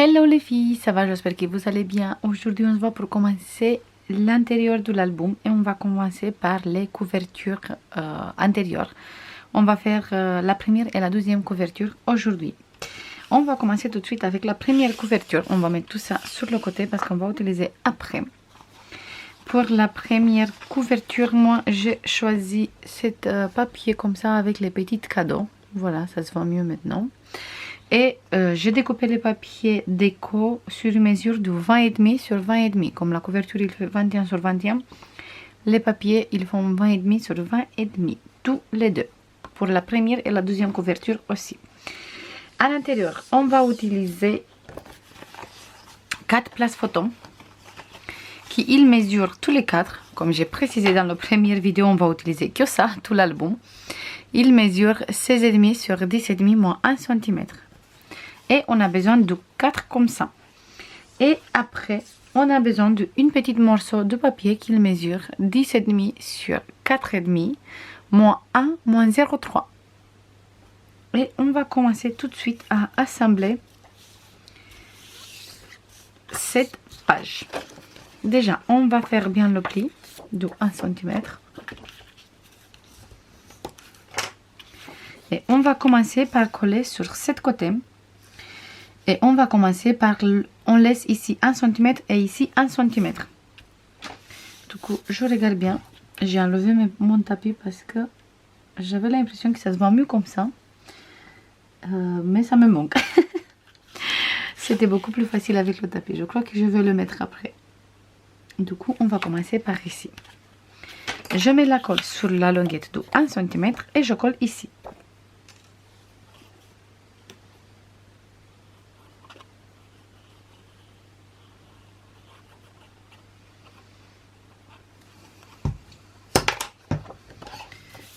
Hello les filles, ça va, j'espère que vous allez bien. Aujourd'hui on se voit pour commencer l'intérieur de l'album et on va commencer par les couvertures intérieures. On va faire la première et la deuxième couverture aujourd'hui. On va commencer tout de suite avec la première couverture. On va mettre tout ça sur le côté parce qu'on va utiliser après. Pour la première couverture, moi j'ai choisi cet papier comme ça avec les petits cadeaux. Voilà, ça se voit mieux maintenant. Et j'ai découpé les papiers déco sur mesure de 20,5 sur 20,5. Comme la couverture il fait 21 sur 21, les papiers ils font 20,5 sur 20,5. Tous les deux. Pour la première et la deuxième couverture aussi. À l'intérieur, on va utiliser 4 places photos. Qui ils mesurent tous les 4. Comme j'ai précisé dans la première vidéo, on va utiliser que ça, tout l'album. Ils mesurent 16,5 sur 10,5 moins 1 cm. Et on a besoin de 4 comme ça. Et après, on a besoin d'une petite morceau de papier qui mesure 10,5 sur 4,5 moins 1 moins 0,3. Et on va commencer tout de suite à assembler cette page. Déjà, on va faire bien le pli de 1 cm. Et on va commencer par coller sur cette côté. Et on va commencer par, on laisse ici 1 cm et ici 1 cm. Du coup, je regarde bien. J'ai enlevé mon tapis parce que j'avais l'impression que ça se voit mieux comme ça. Mais ça me manque. C'était beaucoup plus facile avec le tapis. Je crois que je vais le mettre après. Du coup, on va commencer par ici. Je mets la colle sur la longueur de 1 cm et je colle ici.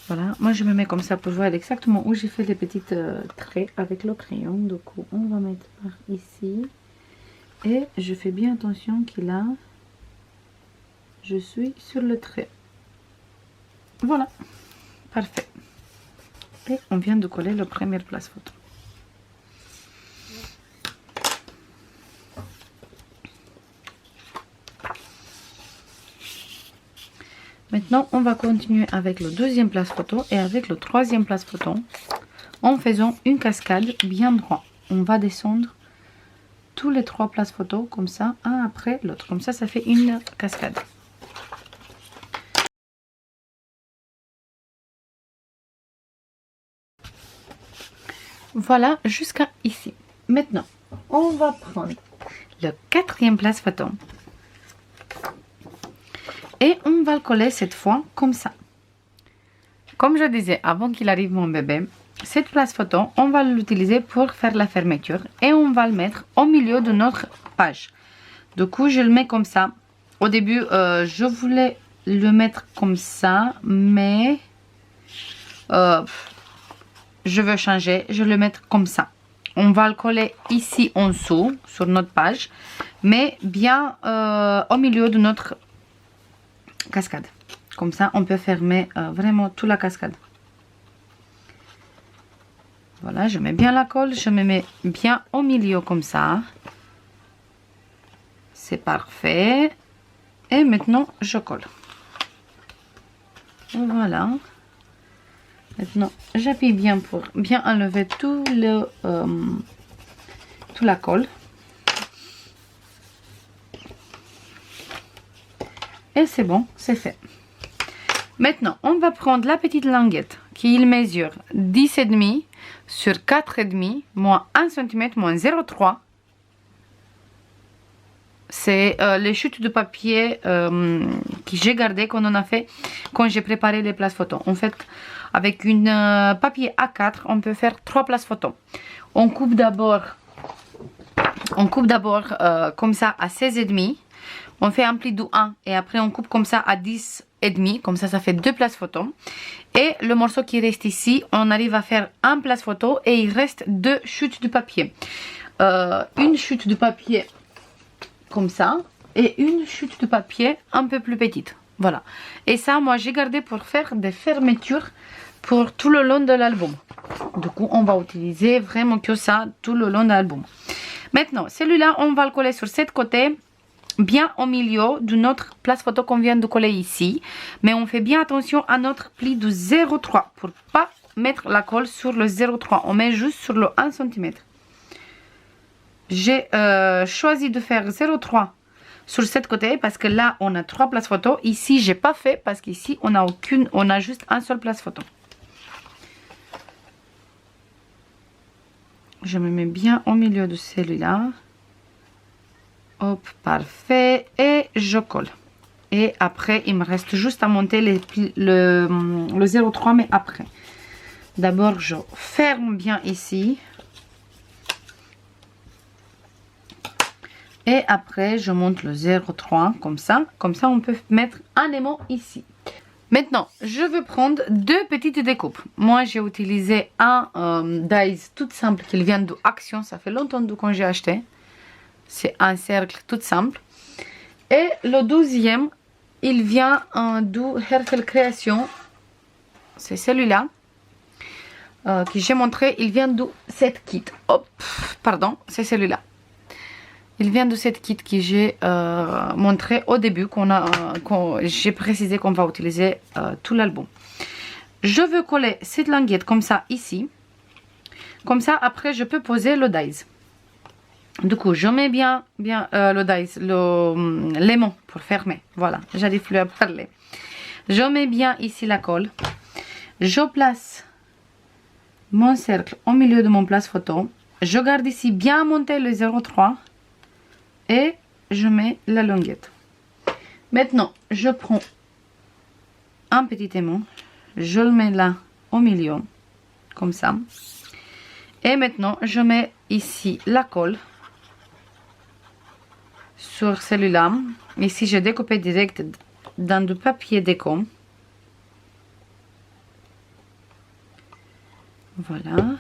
Voilà, moi je me mets comme ça pour voir exactement où j'ai fait les petites traits avec le crayon. Du coup, on va mettre par ici. Et je fais bien attention que là, je suis sur le trait. Voilà, parfait. Et on vient de coller la première place photo. Maintenant, on va continuer avec le deuxième place photo et avec le troisième place photo en faisant une cascade bien droit. On va descendre tous les 3 places photos comme ça, un après l'autre. Comme ça fait une cascade. Voilà, jusqu'à ici. Maintenant, on va prendre le 4e place photo. Et on va le coller cette fois comme ça. Comme je disais avant qu'il arrive mon bébé, cette place photo, on va l'utiliser pour faire la fermeture. Et on va le mettre au milieu de notre page. Du coup, je le mets comme ça. Au début, je voulais le mettre comme ça. Mais je veux changer. Je vais le mettre comme ça. On va le coller ici en dessous, sur notre page. Mais bien au milieu de notre cascade. Comme ça, on peut fermer vraiment toute la cascade. Voilà, je mets bien la colle. Je me mets bien au milieu comme ça. C'est parfait. Et maintenant, je colle. Voilà. Maintenant, j'appuie bien pour bien enlever toute la colle. Et c'est bon, c'est fait. Maintenant, on va prendre la petite languette qui mesure 10,5 sur 4,5 moins 1 cm moins 0,3. C'est les chutes de papier que j'ai gardé qu'on en a fait quand j'ai préparé les places photos. En fait, avec une papier A4, on peut faire 3 places photos. On coupe d'abord comme ça à 16,5. On fait un pli de 1 et après on coupe comme ça à 10,5. Comme ça, ça fait 2 places photos. Et le morceau qui reste ici, on arrive à faire 1 place photo et il reste 2 chutes de papier. Une chute de papier comme ça et une chute de papier un peu plus petite. Voilà. Et ça, moi, j'ai gardé pour faire des fermetures pour tout le long de l'album. Du coup, on va utiliser vraiment que ça tout le long de l'album. Maintenant, celui-là, on va le coller sur cette côté, bien au milieu de notre place photo qu'on vient de coller ici. Mais on fait bien attention à notre pli de 0,3 pour pas mettre la colle sur le 0,3. On met juste sur le 1 cm. J'ai choisi de faire 0,3 sur cette côté parce que là, on a 3 places photo. Ici, j'ai pas fait parce qu'ici, on a juste un seul place photo. Je me mets bien au milieu de celui-là. Hop, parfait. Et je colle. Et après, il me reste juste à monter le 0,3, mais après. D'abord, je ferme bien ici. Et après, je monte le 0,3 comme ça. Comme ça, on peut mettre un aimant ici. Maintenant, je vais prendre 2 petites découpes. Moi, j'ai utilisé un dies tout simple qui vient de Action. Ça fait longtemps que j'ai acheté. C'est un cercle tout simple. Et le 12e, il vient de Herfel Création. C'est celui-là que j'ai montré. Il vient de cette kit. Hop, pardon, c'est celui-là. Il vient de cette kit que j'ai montré au début, j'ai précisé qu'on va utiliser tout l'album. Je veux coller cette languette comme ça ici. Comme ça, après, je peux poser le dies. Du coup, je mets bien le dies, l'aimant pour fermer. Voilà, j'arrive plus à parler. Je mets bien ici la colle. Je place mon cercle au milieu de mon place photo. Je garde ici bien monté le 0,3. Et je mets la languette. Maintenant, je prends un petit aimant. Je le mets là au milieu. Comme ça. Et maintenant, je mets ici la colle. Sur celui-là. Ici, j'ai découpé direct dans du papier déco. Voilà.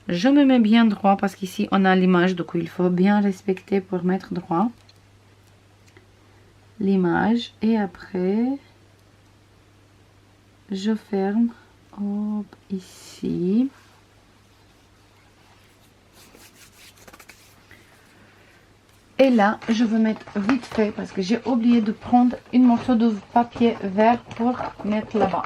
Je me mets bien droit parce qu'ici on a l'image, donc il faut bien respecter pour mettre droit l'image. Et après, je ferme, hop, ici. Et là, je vais mettre vite fait parce que j'ai oublié de prendre une morceau de papier vert pour mettre là-bas.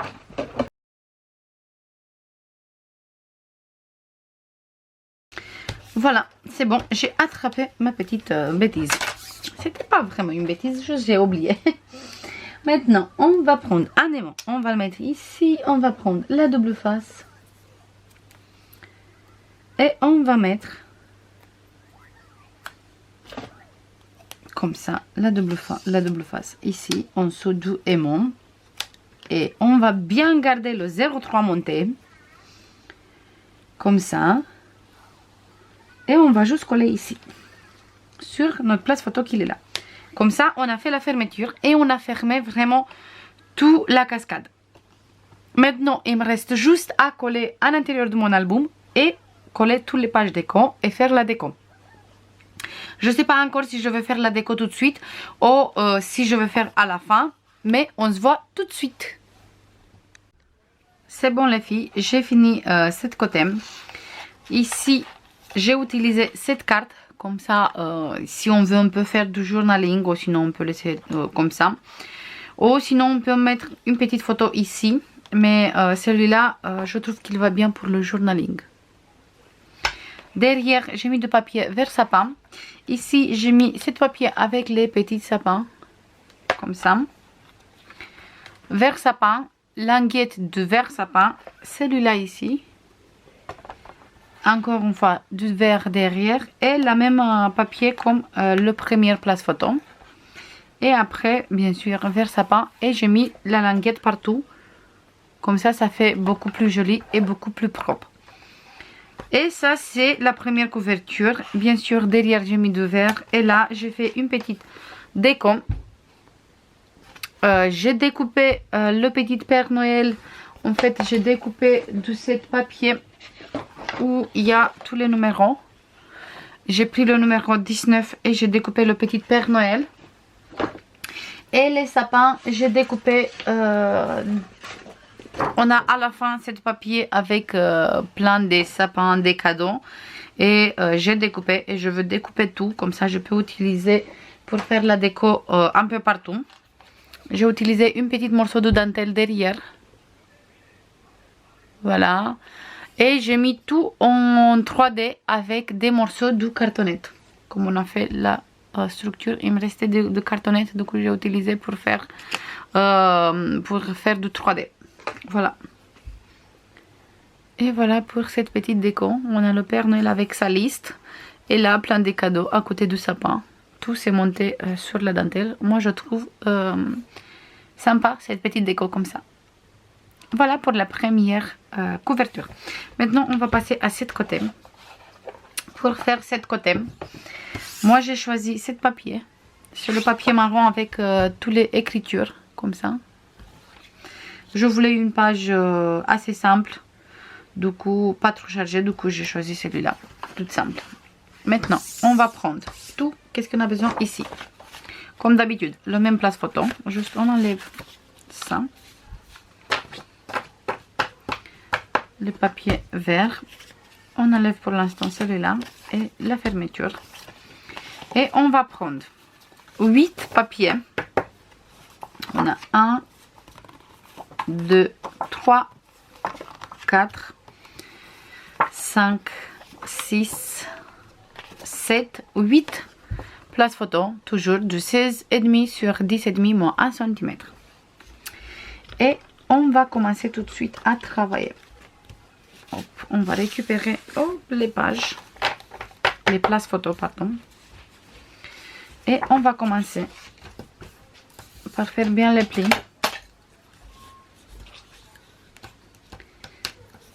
Voilà, c'est bon, j'ai attrapé ma petite bêtise. C'était pas vraiment une bêtise, j'ai oublié. Maintenant, on va prendre un aimant, on va le mettre ici, on va prendre la double face. Et on va mettre, comme ça, la double face ici, en dessous du aimant. Et on va bien garder le 0,3 monté. Comme ça. Et on va juste coller ici, sur notre place photo qu'il est là. Comme ça, on a fait la fermeture et on a fermé vraiment toute la cascade. Maintenant, il me reste juste à coller à l'intérieur de mon album et coller toutes les pages déco et faire la déco. Je ne sais pas encore si je vais faire la déco tout de suite ou si je vais faire à la fin, mais on se voit tout de suite. C'est bon les filles, j'ai fini cette côté. Ici, j'ai utilisé cette carte, comme ça, si on veut, on peut faire du journaling, ou sinon on peut laisser comme ça. Ou sinon, on peut mettre une petite photo ici, mais celui-là, je trouve qu'il va bien pour le journaling. Derrière, j'ai mis du papier vert sapin. Ici, j'ai mis ce papier avec les petits sapins, comme ça. Vert sapin, languette de vert sapin, celui-là ici. Encore une fois du vert derrière et la même papier comme le premier place photo. Et après bien sûr vert sapin et j'ai mis la languette partout. Comme ça, ça fait beaucoup plus joli et beaucoup plus propre. Et ça c'est la première couverture. Bien sûr derrière j'ai mis du vert et là j'ai fait une petite déco. J'ai découpé le petit Père Noël. En fait j'ai découpé de ce papier où il y a tous les numéros. J'ai pris le numéro 19 et j'ai découpé le petit Père Noël. Et les sapins, j'ai découpé... on a à la fin ce papier avec plein de sapins, des cadeaux. Et j'ai découpé et je veux découper tout. Comme ça, je peux utiliser pour faire la déco un peu partout. J'ai utilisé une petite morceau de dentelle derrière. Voilà. Et j'ai mis tout en 3D avec des morceaux de cartonnette. Comme on a fait la structure, il me restait de cartonnette. Du coup, j'ai utilisé pour faire du 3D. Voilà. Et voilà pour cette petite déco. On a le Père Noël avec sa liste. Et là, plein de cadeaux à côté du sapin. Tout s'est monté sur la dentelle. Moi, je trouve sympa cette petite déco comme ça. Voilà pour la première couverture. Maintenant, on va passer à cette côté. Pour faire cette côté, moi, j'ai choisi ce papier. Sur le papier marron avec toutes les écritures, comme ça. Je voulais une page assez simple. Du coup, pas trop chargée. Du coup, j'ai choisi celui-là. Tout simple. Maintenant, on va prendre tout. Qu'est-ce qu'on a besoin ici? Comme d'habitude, le même place photo. Juste, on enlève ça. Le papier vert. On enlève pour l'instant celui-là. Et la fermeture. Et on va prendre 8 papiers. On a 1, 2, 3, 4, 5, 6, 7, 8 places photo, toujours de 16,5 sur 10,5 moins 1 cm. Et on va commencer tout de suite à travailler. Hop, on va récupérer les pages, les places photo, pardon. Et on va commencer par faire bien les plis.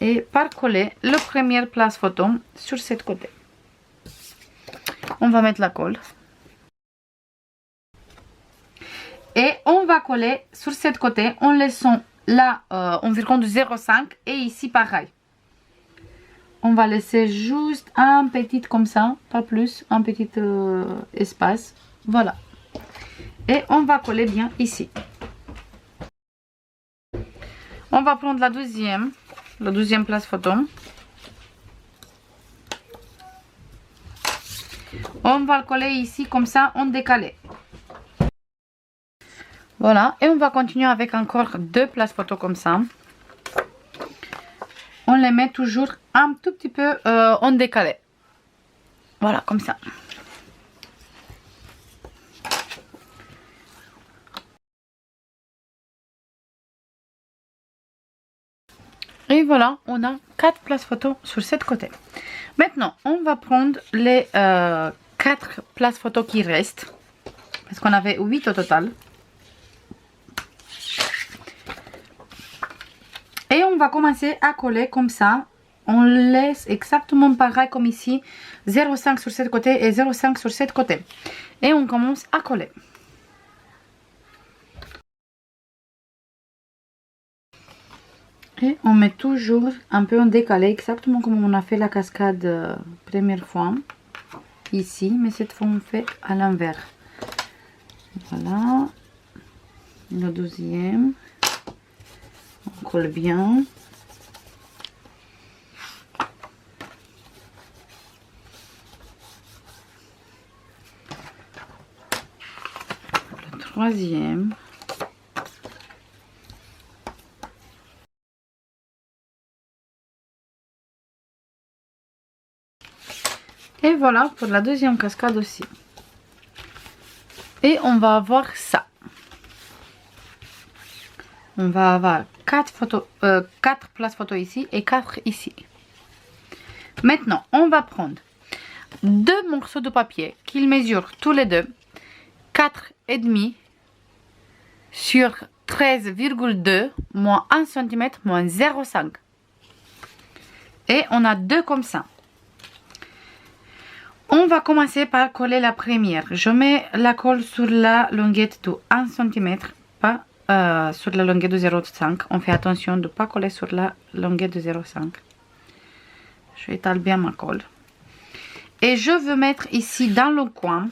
Et par coller le première place photo sur cette côté. On va mettre la colle. Et on va coller sur cette côté en laissant là environ de 0,5 et ici pareil. On va laisser juste un petit comme ça, pas plus, un petit espace. Voilà. Et on va coller bien ici. On va prendre la deuxième place photo. On va le coller ici comme ça en décalé. Voilà, et on va continuer avec encore 2 places photo comme ça. On les met toujours un tout petit peu en décalé. Voilà, comme ça. Et voilà, on a 4 places photo sur cette côté. Maintenant, on va prendre les 4 places photo qui restent. Parce qu'on avait 8 au total. Et on va commencer à coller comme ça. On laisse exactement pareil comme ici. 0,5 sur cette côté et 0,5 sur cette côté. Et on commence à coller. Et on met toujours un peu en décalé, exactement comme on a fait la cascade première fois. Ici, mais cette fois on fait à l'envers. Voilà. Le deuxième. On colle bien. Le troisième. Et voilà pour la deuxième cascade aussi. Et on va avoir ça. On va avoir 4 places photo ici et 4 ici. Maintenant, on va prendre 2 morceaux de papier qu'ils mesurent tous les deux 4,5 sur 13,2 moins 1 cm moins 0,5. Et on a 2 comme ça. On va commencer par coller la première. Je mets la colle sur la longuette de 1 cm, pas sur la longueur de 0,5. On fait attention de ne pas coller sur la longueur de 0,5. Je étale bien ma colle. Et je veux mettre ici dans le coin,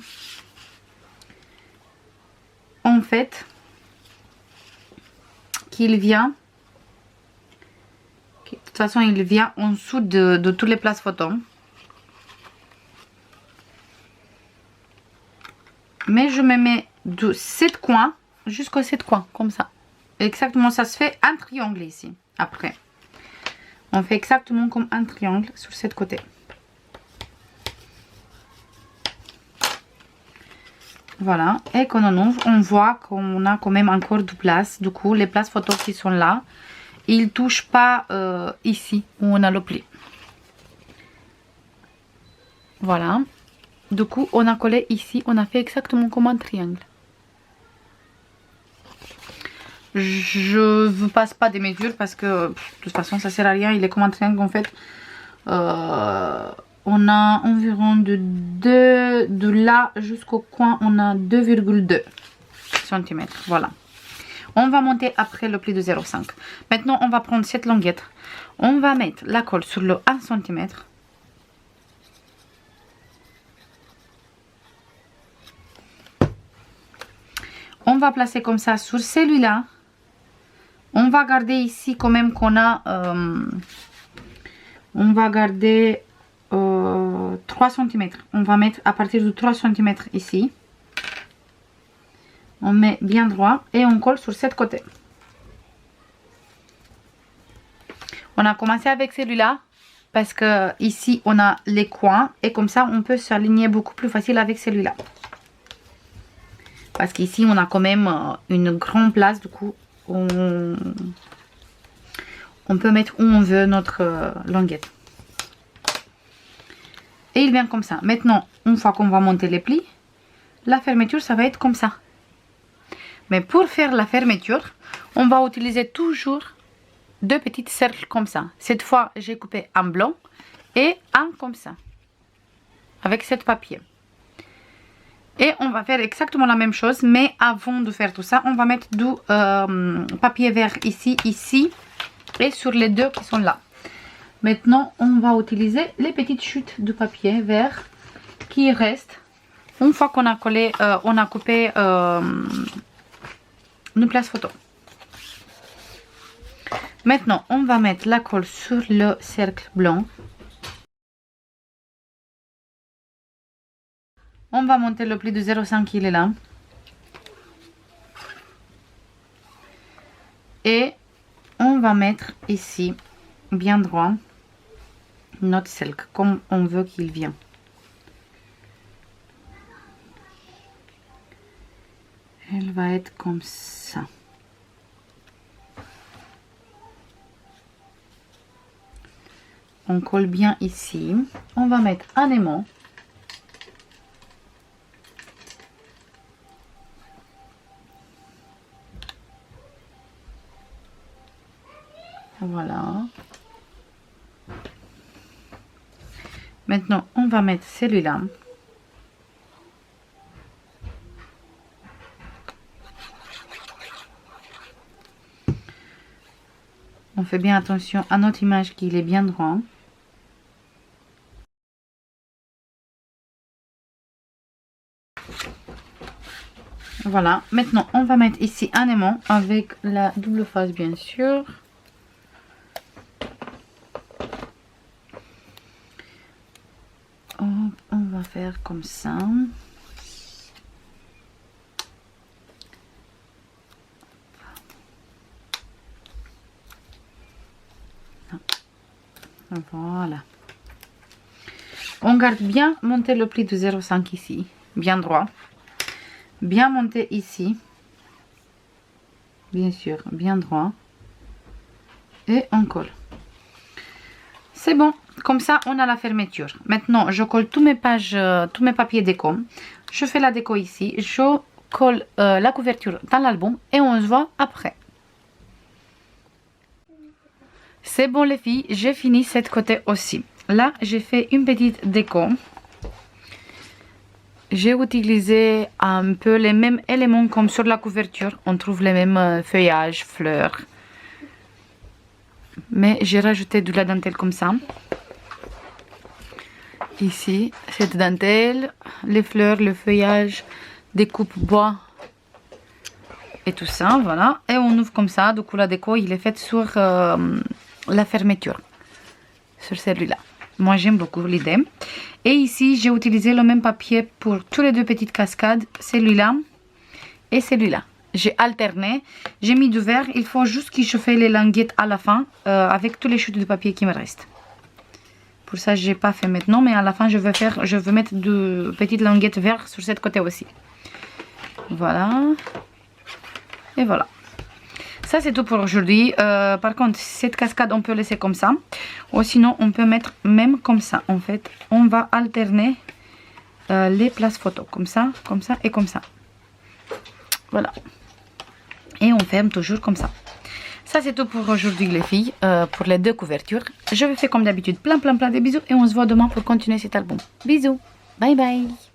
en fait, qu'il vient, de toute façon il vient en dessous de toutes les places photos. Mais je me mets de 7 coins jusqu'aux 7 coins, comme ça. Exactement, ça se fait un triangle ici. Après, on fait exactement comme un triangle sur cette côté. Voilà, et quand on ouvre, on voit qu'on a quand même encore du place. Du coup, les places photos qui sont là, ils ne touchent pas ici où on a le pli. Voilà. Du coup, on a collé ici, on a fait exactement comme un triangle. Je ne passe pas des mesures parce que de toute façon ça sert à rien, il est comme un triangle en fait. On a environ de là jusqu'au coin, on a 2,2 cm. Voilà. On va monter après le pli de 0,5. Maintenant, on va prendre cette longuette. On va mettre la colle sur le 1 cm. On va placer comme ça sur celui-là. On va garder ici quand même qu'on a... on va garder 3 cm. On va mettre à partir de 3 cm ici. On met bien droit et on colle sur cette côté. On a commencé avec celui-là parce que ici on a les coins et comme ça on peut s'aligner beaucoup plus facile avec celui-là. Parce qu'ici on a quand même une grande place, du coup on peut mettre où on veut notre languette. Et il vient comme ça. Maintenant, une fois qu'on va monter les plis, la fermeture ça va être comme ça. Mais pour faire la fermeture, on va utiliser toujours deux petits cercles comme ça. Cette fois, j'ai coupé un blanc et un comme ça. Avec cette papier. Et on va faire exactement la même chose. Mais avant de faire tout ça, on va mettre du papier vert ici, ici. Et sur les deux qui sont là. Maintenant, on va utiliser les petites chutes de papier vert qui restent. Une fois qu'on a collé, on a coupé... une place photo. Maintenant, on va mettre la colle sur le cercle blanc. On va monter le pli de 0,5, il est là. Et on va mettre ici, bien droit, notre cercle, comme on veut qu'il vienne. Elle va être comme ça. On colle bien ici. On va mettre un aimant. Voilà. Maintenant, on va mettre celui-là. On fait bien attention à notre image qu'il est bien droit. Voilà. Maintenant, on va mettre ici un aimant avec la double face, bien sûr. On va faire comme ça. Voilà. On garde bien monter le pli de 0,5 ici, bien droit. Bien monter ici, bien sûr, bien droit. Et on colle. C'est bon, comme ça on a la fermeture. Maintenant, je colle tous mes pages, tous mes papiers déco. Je fais la déco ici, je colle la couverture dans l'album et on se voit après. C'est bon les filles, j'ai fini cette côté aussi. Là, j'ai fait une petite déco. J'ai utilisé un peu les mêmes éléments comme sur la couverture. On trouve les mêmes feuillages, fleurs. Mais j'ai rajouté de la dentelle comme ça. Ici, cette dentelle, les fleurs, le feuillage, des coupes bois et tout ça, voilà. Et on ouvre comme ça. Du coup, la déco, il est fait sur la fermeture, sur celui-là. Moi, j'aime beaucoup l'idée. Et ici, j'ai utilisé le même papier pour tous les deux petites cascades, celui-là et celui-là. J'ai alterné, j'ai mis du vert. Il faut juste que je fasse les languettes à la fin avec tous les chutes de papier qui me restent. Pour ça, je n'ai pas fait maintenant, mais à la fin, je veux mettre de petites languettes vertes sur cette côté aussi. Voilà. Et voilà. Ça, c'est tout pour aujourd'hui. Par contre, cette cascade, on peut laisser comme ça. Ou sinon, on peut mettre même comme ça. En fait, on va alterner les places photos. Comme ça et comme ça. Voilà. Et on ferme toujours comme ça. Ça, c'est tout pour aujourd'hui, les filles. Pour les deux couvertures. Je vais faire comme d'habitude plein de bisous. Et on se voit demain pour continuer cet album. Bisous. Bye bye.